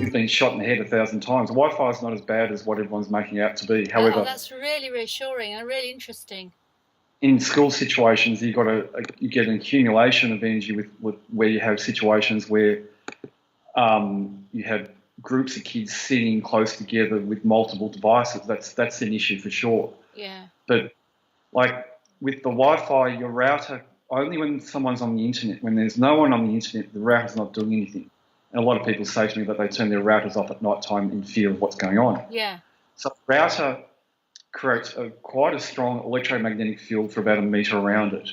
you've been shot in the head 1,000 times. Wi-Fi is not as bad as what everyone's making it out to be. However, that's really reassuring and really interesting. In school situations, you get an accumulation of energy with where you have situations where you have groups of kids sitting close together with multiple devices. That's an issue for sure. Yeah. But like with the Wi-Fi, your router, only when someone's on the internet. When there's no one on the internet, the router's not doing anything. And a lot of people say to me that they turn their routers off at night time in fear of what's going on. Yeah. So the router creates quite a strong electromagnetic field for about a metre around it.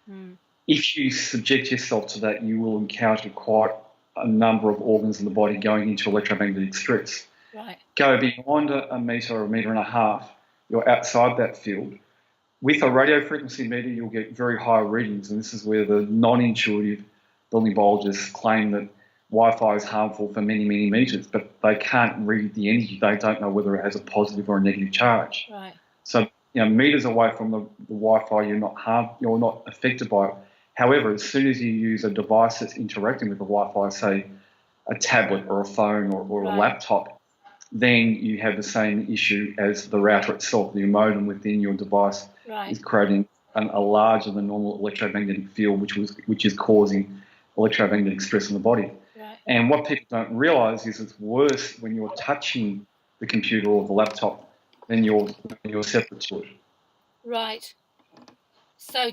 Mm. If you subject yourself to that, you will encounter quite a number of organs in the body going into electromagnetic stress. Right. Go beyond a metre or a metre and a half, you're outside that field. With a radio frequency meter, you'll get very high readings, and this is where the non-intuitive building biologists claim that Wi-Fi is harmful for many, many metres, but they can't read the energy. They don't know whether it has a positive or a negative charge. Right. So, metres away from the Wi-Fi, you're not affected by it. However, as soon as you use a device that's interacting with the Wi-Fi, say a tablet or a phone or a laptop, then you have the same issue as the router itself. The modem within your device is creating a larger than normal electromagnetic field, which is causing electromagnetic stress in the body. Right. And what people don't realise is it's worse when you're touching the computer or the laptop than you're separate to it. Right. So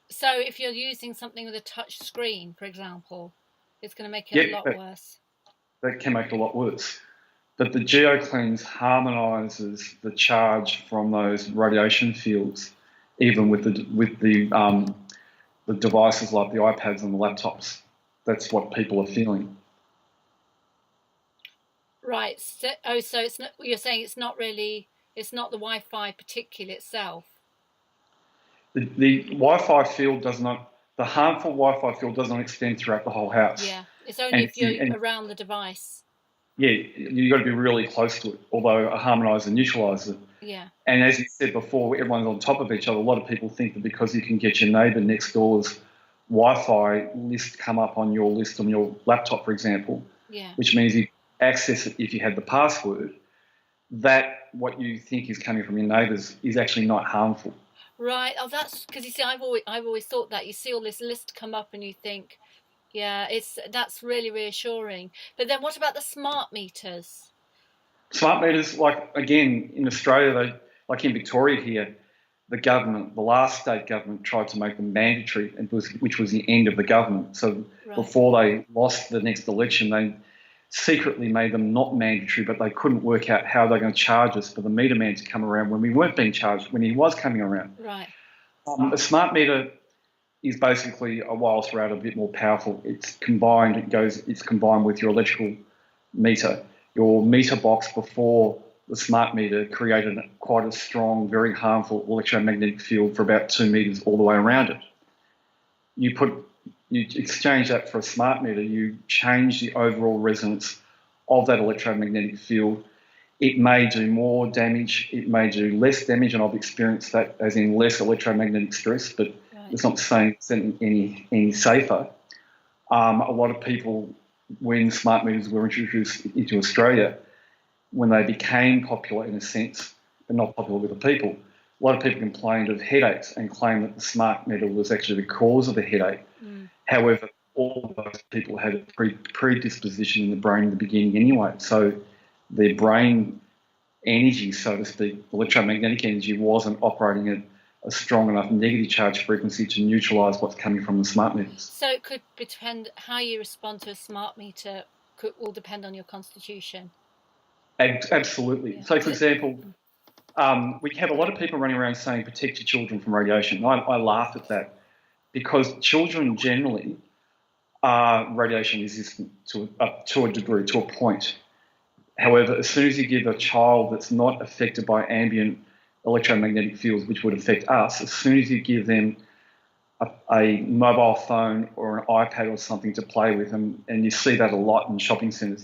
so if you're using something with a touch screen, for example, it's going to make it a lot worse. That can make it a lot worse. But the Geocleanse harmonises the charge from those radiation fields, even with the devices like the iPads and the laptops. That's what people are feeling. Right. So it's not. You're saying it's not the Wi-Fi particle itself. The Wi-Fi field does not. The harmful Wi-Fi field does not extend throughout the whole house. Yeah, it's only if you're around the device. Yeah, you've got to be really close to it, although a harmoniser neutralises it. Yeah. And as you said before, everyone's on top of each other. A lot of people think that because you can get your neighbour next door's Wi-Fi list come up on your list on your laptop, for example, which means you access it if you had the password, that what you think is coming from your neighbours is actually not harmful. Right. Oh, that's because you see, I've always thought that you see all this list come up and you think, yeah, that's really reassuring. But then, what about the smart meters? Smart meters, like again in Australia, like in Victoria here, the last state government tried to make them mandatory, which was the end of the government. So before they lost the next election, they secretly made them not mandatory, but they couldn't work out how they're going to charge us for the meter man to come around when we weren't being charged, when he was coming around. Right. A smart meter is basically a wireless router, a bit more powerful. It's combined with your electrical meter. Your meter box before the smart meter created quite a strong, very harmful electromagnetic field for about 2 meters all the way around it. You exchange that for a smart meter, you change the overall resonance of that electromagnetic field. It may do more damage, it may do less damage, and I've experienced that as in less electromagnetic stress, but it's not saying it's any safer. A lot of people, when smart meters were introduced into Australia, when they became popular in a sense, but not popular with the people, a lot of people complained of headaches and claimed that the smart meter was actually the cause of the headache. Mm. However, all of those people had a predisposition in the brain in the beginning anyway. So their brain energy, so to speak, electromagnetic energy, wasn't operating at a strong enough negative charge frequency to neutralise what's coming from the smart meters. So it could depend, how you respond to a smart meter will depend on your constitution. Absolutely. Yeah. So, for example, we have a lot of people running around saying protect your children from radiation. I laugh at that because children generally are radiation resistant to a degree, to a point. However, as soon as you give a child that's not affected by ambient electromagnetic fields, which would affect us, as soon as you give them a mobile phone or an iPad or something to play with, and you see that a lot in shopping centres,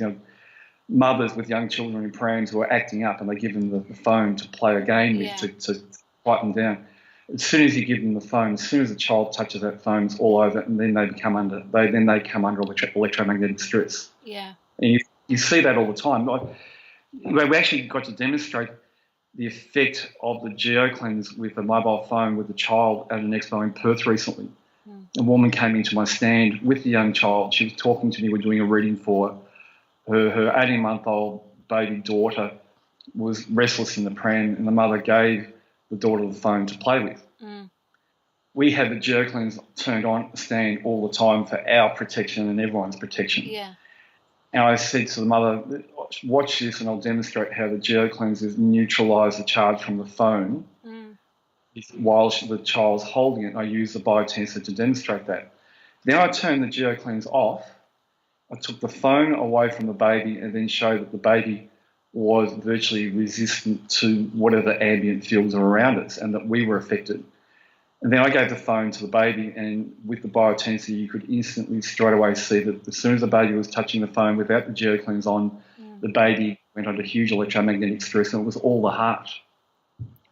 mothers with young children in prams who are acting up and they give them the phone to play a game with to quiet them down. As soon as you give them the phone, as soon as the child touches that phone, it's all over, and then they come under electromagnetic stress. Yeah. And you see that all the time. Like, we actually got to demonstrate the effect of the Geocleanse with a mobile phone with a child at an expo in Perth recently. A woman came into my stand with the young child. She was talking to me. We're doing a reading for her. Her 18-month-old baby daughter was restless in the pram, and the mother gave the daughter the phone to play with. We had the Geocleanse turned on at the stand all the time for our protection and everyone's protection. Yeah. And I said to the mother, watch this and I'll demonstrate how the Geocleanse has neutralised the charge from the phone while the child's holding it. And I used the biotensor to demonstrate that. Then I turned the Geocleanse off. I took the phone away from the baby and then showed that the baby was virtually resistant to whatever ambient fields are around us and that we were affected. And then I gave the phone to the baby, and with the biotensor, you could instantly straight away see that as soon as the baby was touching the phone without the Geocleanse on, the baby went under huge electromagnetic stress, and it was all the heart.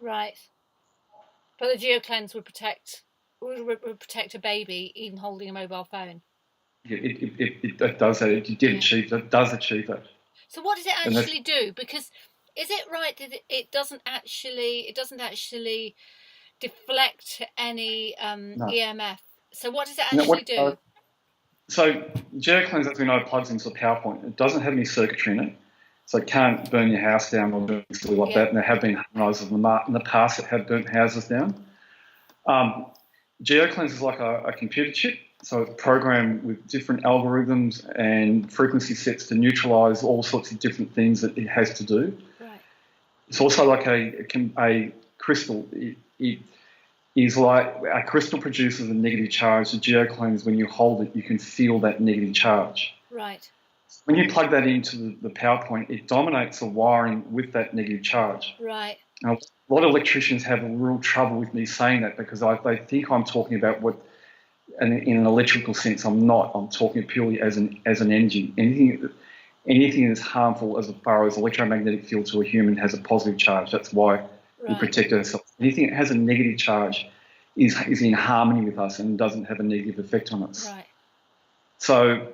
Right. But the Geocleanse would protect a baby even holding a mobile phone. Yeah, it does that. It achieve that. It does achieve that. So what does it actually do? Because is it right that it doesn't actually deflect any EMF? So what does it actually do? So Geocleanse, as we know, plugs into the power point. It doesn't have any circuitry in it, so it can't burn your house down or do anything silly like that. And there have been harmonisers in the past that have burnt houses down. Geocleanse is like a computer chip, so it's programmed with different algorithms and frequency sets to neutralise all sorts of different things that it has to do. Right. It's also like a crystal. It is like a crystal produces a negative charge. The Geocleanse, when you hold it, you can feel that negative charge. Right. When you plug that into the power point, it dominates the wiring with that negative charge. Right. Now, a lot of electricians have real trouble with me saying that because they think I'm talking about what, in an electrical sense, I'm not. I'm talking purely as an energy. Anything that's harmful as far as electromagnetic field to a human has a positive charge. That's why we protect ourselves. Anything that has a negative charge is in harmony with us and doesn't have a negative effect on us. Right. So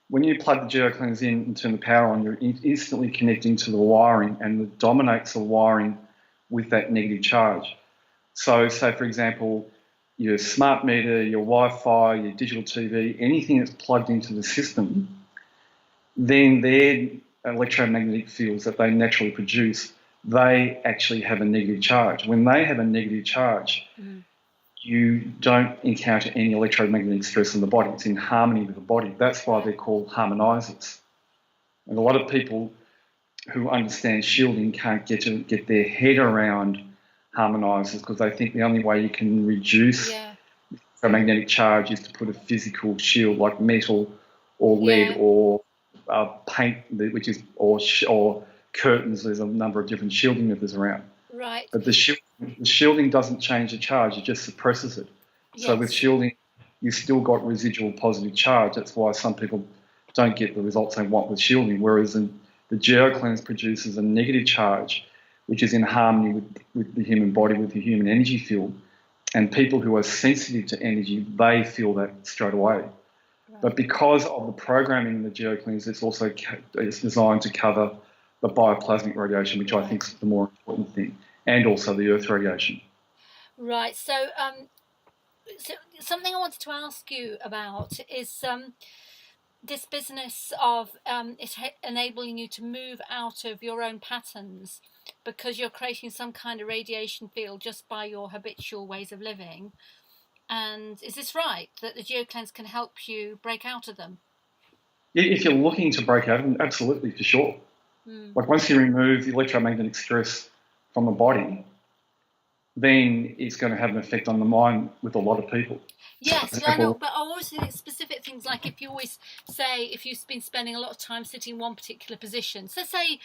when you plug the Geocleanse in and turn the power on, you're instantly connecting to the wiring, and it dominates the wiring with that negative charge. So say, for example, your smart meter, your Wi-Fi, your digital TV, anything that's plugged into the system, then their electromagnetic fields that they naturally produce, they actually have a negative charge. When they have a negative charge, you don't encounter any electromagnetic stress in the body. It's in harmony with the body. That's why they're called harmonisers. And a lot of people who understand shielding can't get their head around harmonisers because they think the only way you can reduce electromagnetic charge is to put a physical shield like metal or lead or paint, which is or curtains. There's a number of different shielding methods around. Right. But the shielding doesn't change the charge; it just suppresses it. Yes. So with shielding, you've still got residual positive charge. That's why some people don't get the results they want with shielding. Whereas the Geocleanse produces a negative charge, which is in harmony with the human body, with the human energy field. And people who are sensitive to energy, they feel that straight away. Right. But because of the programming in the Geocleanse, it's designed to cover the bioplasmic radiation, which I think is the more important thing, and also the Earth radiation. Right. So, so something I wanted to ask you about is this business of it enabling you to move out of your own patterns because you're creating some kind of radiation field just by your habitual ways of living. And is this right, that the Geocleanse can help you break out of them? If you're looking to break out of them, absolutely, for sure. Like once you remove the electromagnetic stress from the body, then it's going to have an effect on the mind with a lot of people. Yes, I know, but I always think specific things like if you've been spending a lot of time sitting in one particular position. So say,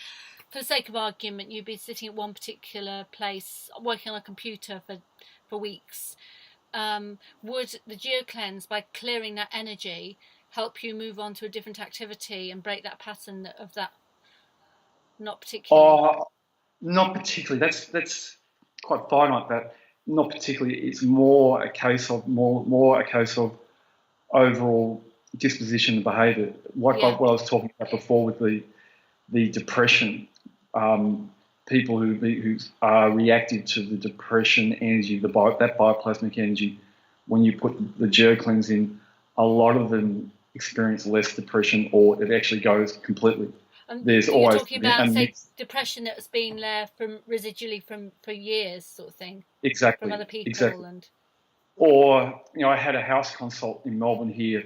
for the sake of argument, you've been sitting at one particular place, working on a computer for weeks. Would the Geocleanse, by clearing that energy, help you move on to a different activity and break that pattern of that? Not particularly. Not particularly. That's quite finite. That not particularly. It's more a case of overall disposition and behaviour. What I was talking about before with the depression, people who are reactive to the depression energy, that bioplasmic energy, when you put the Geocleanse in, a lot of them experience less depression, or it actually goes completely. And there's you're always talking about, say, depression that's been there from residually for years, sort of thing. Exactly. From other people. Exactly. And or, I had a house consult in Melbourne here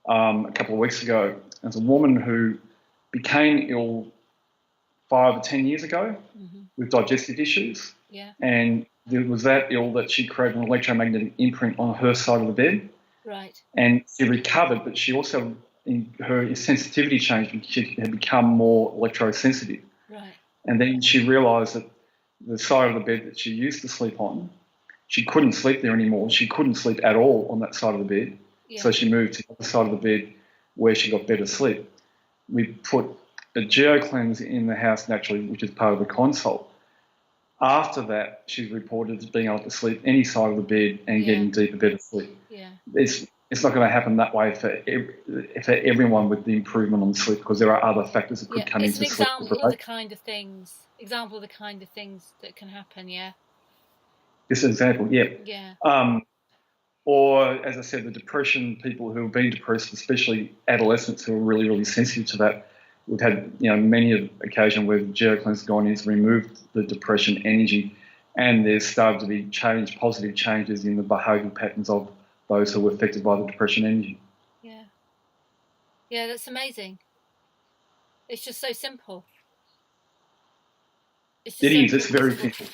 a couple of weeks ago. There's a woman who became ill 5 or 10 years ago with digestive issues. Yeah. And it was that ill that she created an electromagnetic imprint on her side of the bed. Right. And she recovered, but she also, her sensitivity changed, and she had become more electrosensitive. Right. And then she realised that the side of the bed that she used to sleep on, she couldn't sleep there anymore. She couldn't sleep at all on that side of the bed. Yeah. So she moved to the other side of the bed where she got better sleep. We put a Geocleanse in the house naturally, which is part of the consult. After that, she's reported as being able to sleep any side of the bed and getting deeper, better sleep. Yeah. It's not going to happen that way for everyone with the improvement on sleep, because there are other factors that could come into sleep. It's an example of the kind of things. That can happen. Yeah. This example, yeah. Yeah. Or, as I said, the depression, people who have been depressed, especially adolescents who are really, really sensitive to that. We've had, many occasions where the Geocleanse has gone in to remove the depression energy, and there's started to be positive changes in the behavioural patterns of those who were affected by the depression energy. Yeah. Yeah, that's amazing. It's just so simple. It's very simple.